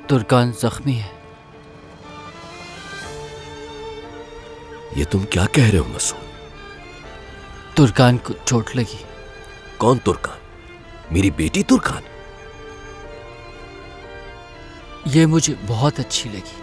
तुर्कान जख्मी है। ये तुम क्या कह रहे हो मसूद? तुर्कान को चोट लगी। कौन तुर्कान? मेरी बेटी तुर्कान? ये मुझे बहुत अच्छी लगी।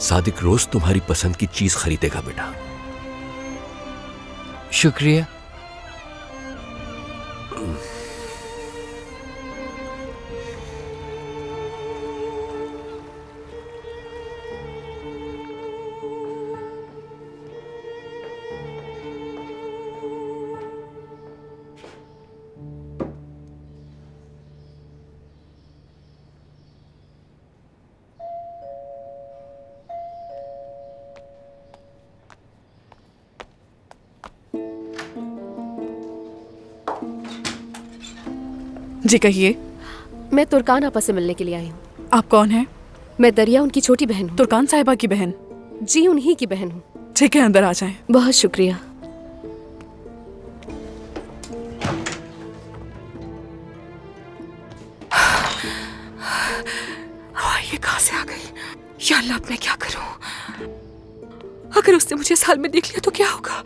सादिक रोज तुम्हारी पसंद की चीज खरीदेगा बेटा। शुक्रिया। जी कहिए। मैं तुर्कान आपा से मिलने के लिए आई हूँ। आप कौन हैं? मैं दरिया, उनकी छोटी बहन हूँ। तुर्कान साहिबा की बहन? जी उन्हीं की बहन हूँ। ठीक है, अंदर आ जाएं। बहुत शुक्रिया। ये कहाँ से आ गई? या अल्लाह, अब मैं क्या करूँ? अगर उसने मुझे इस हाल में देख लिया तो क्या होगा?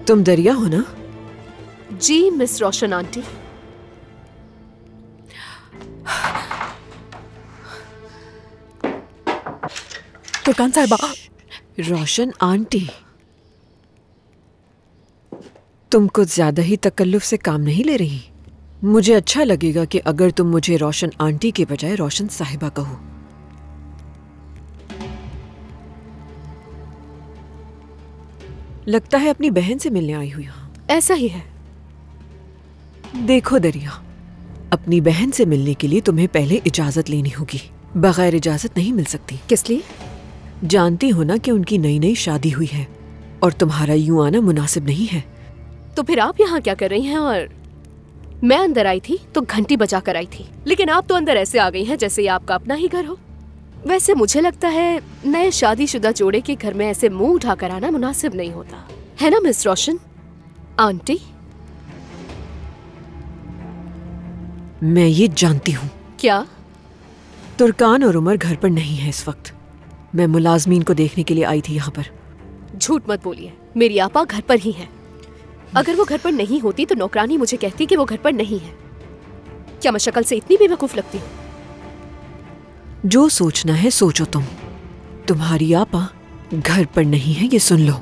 तुम दरिया हो ना? जी मिस रोशन आंटी। तुर्कान साहिबा। रोशन आंटी, तुम कुछ ज्यादा ही तकल्लुफ से काम नहीं ले रही? मुझे अच्छा लगेगा कि अगर तुम मुझे रोशन आंटी के बजाय रोशन साहिबा कहो। लगता है अपनी बहन से मिलने आई हुई हो। ऐसा ही है। देखो दरिया, अपनी बहन से मिलने के लिए तुम्हें पहले इजाजत लेनी होगी। बगैर इजाजत नहीं मिल सकती। किस लिए? जानती हो ना कि उनकी नई नई शादी हुई है और तुम्हारा यूं आना मुनासिब नहीं है। तो फिर आप यहाँ क्या कर रही हैं? और मैं अंदर आई थी तो घंटी बजा कर आई थी, लेकिन आप तो अंदर ऐसे आ गई हैं जैसे ये आपका अपना ही घर हो। वैसे मुझे लगता है नए शादीशुदा जोड़े के घर में ऐसे मुंह उठाकर आना मुनासिब नहीं होता है ना मिस रोशन आंटी? मैं ये जानती हूँ। क्या? तुर्कान और उमर घर पर नहीं है इस वक्त। मैं मुलाजमीन को देखने के लिए आई थी यहाँ पर। झूठ मत बोलिए, मेरी आपा घर पर ही है। अगर वो घर पर नहीं होती तो नौकरानी मुझे कहती कि वो घर पर नहीं है। क्या मैं शक्ल से इतनी बेवकूफ लगती हूँ? जो सोचना है सोचो तुम। तुम्हारी आपा घर पर नहीं है, ये सुन लो।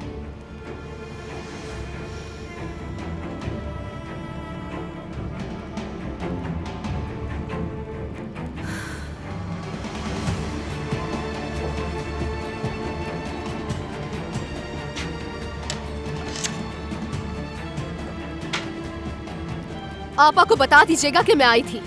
आपा को बता दीजिएगा कि मैं आई थी।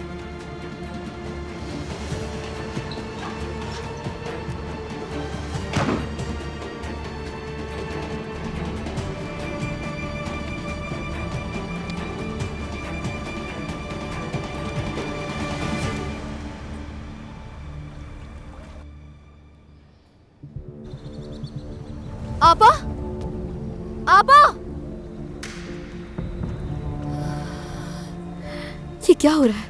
आपा, आपा, ये क्या हो रहा है?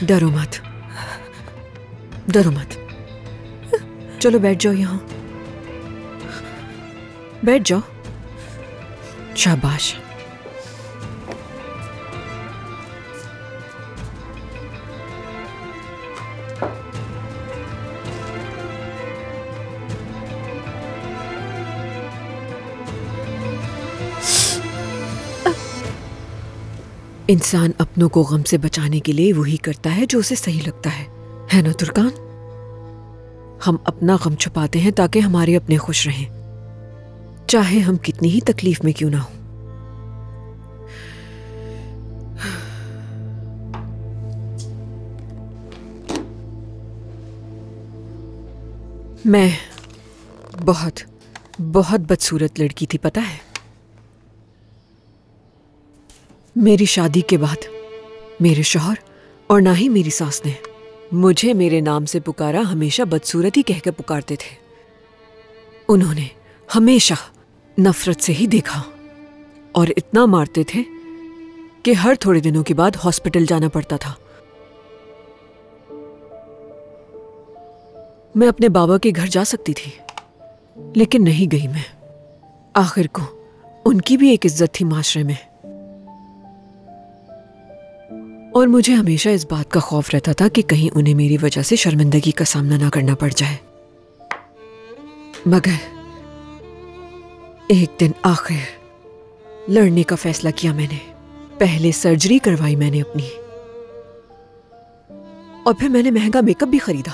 डरो मत, डरो मत। चलो बैठ जाओ, यहाँ बैठ जाओ। शाबाश। इंसान अपनों को गम से बचाने के लिए वही करता है जो उसे सही लगता है ना तुर्कान? हम अपना गम छुपाते हैं ताकि हमारे अपने खुश रहें, चाहे हम कितनी ही तकलीफ में क्यों ना हो। मैं बहुत बहुत बदसूरत लड़की थी, पता है? मेरी शादी के बाद मेरे शौहर और ना ही मेरी सास ने मुझे मेरे नाम से पुकारा हमेशा बदसूरत ही कहकर पुकारते थे। उन्होंने हमेशा नफरत से ही देखा और इतना मारते थे कि हर थोड़े दिनों के बाद हॉस्पिटल जाना पड़ता था। मैं अपने बाबा के घर जा सकती थी, लेकिन नहीं गई मैं। आखिर को उनकी भी एक इज्जत थी माशरे में, और मुझे हमेशा इस बात का खौफ रहता था कि कहीं उन्हें मेरी वजह से शर्मिंदगी का सामना ना करना पड़ जाए। मगर एक दिन आखिर लड़ने का फैसला किया मैंने। पहले सर्जरी करवाई मैंने अपनी, और फिर मैंने महंगा मेकअप भी खरीदा।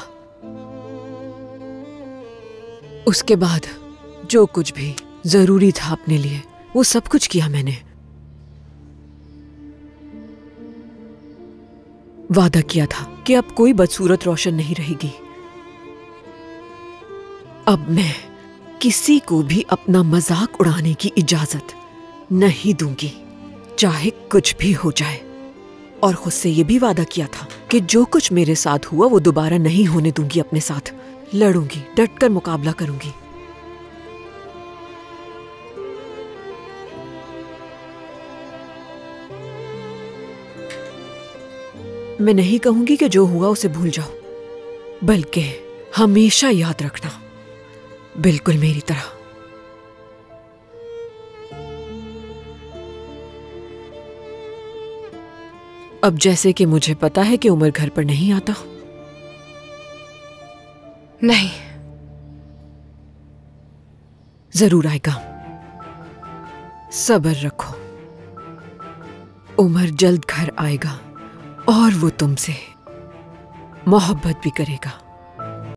उसके बाद जो कुछ भी जरूरी था अपने लिए वो सब कुछ किया मैंने। वादा किया था कि अब कोई बदसूरत रोशन नहीं रहेगी। अब मैं किसी को भी अपना मजाक उड़ाने की इजाजत नहीं दूंगी, चाहे कुछ भी हो जाए। और खुद से यह भी वादा किया था कि जो कुछ मेरे साथ हुआ वो दोबारा नहीं होने दूंगी अपने साथ। लड़ूंगी, डटकर मुकाबला करूंगी। मैं नहीं कहूंगी कि जो हुआ उसे भूल जाओ, बल्कि हमेशा याद रखना, बिल्कुल मेरी तरह। अब जैसे कि मुझे पता है कि उमर घर पर नहीं आता। नहीं, जरूर आएगा, सब्र रखो। उमर जल्द घर आएगा और वो तुमसे मोहब्बत भी करेगा।